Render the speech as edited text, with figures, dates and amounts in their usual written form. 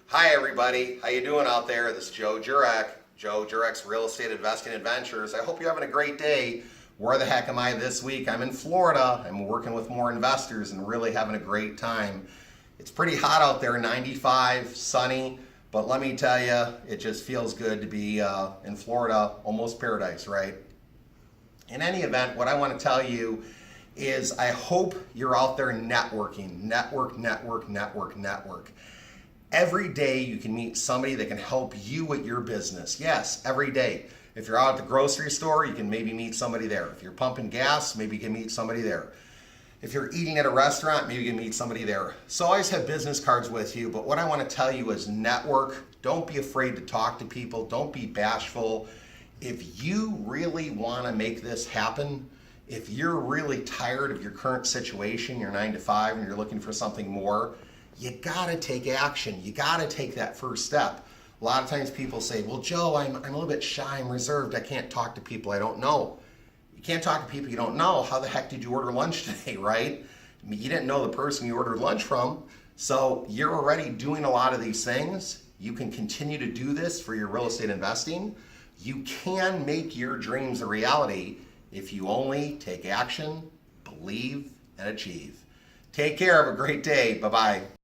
Hi everybody, how you doing out there? This is Jurek, Jurek's Real Estate Investing Adventures. I hope you're having a great day. Where the heck am I this week? I'm in Florida. I'm working with more investors and really having a great time. It's pretty hot out there, 95, sunny, but let me tell you, it just feels good to be in Florida, almost paradise, right? In any event, what I want to tell you is I hope you're out there networking, network. Every day you can meet somebody that can help you with your business. Yes, every day. If you're out at the grocery store, you can maybe meet somebody there. If you're pumping gas, maybe you can meet somebody there. If you're eating at a restaurant, maybe you can meet somebody there. So I always have business cards with you, but what I want to tell you is network. Don't be afraid to talk to people. Don't be bashful. If you really want to make this happen, if you're really tired of your current situation, your 9 to 5, and you're looking for something more, you gotta take action. You gotta take that first step. A lot of times people say, well, Joe, I'm a little bit shy, I'm reserved, I can't talk to people I don't know. You can't talk to people you don't know. How the heck did you order lunch today, right? I mean, you didn't know the person you ordered lunch from, so you're already doing a lot of these things. You can continue to do this for your real estate investing. You can make your dreams a reality if you only take action, believe, and achieve. Take care. Have a great day. Bye-bye.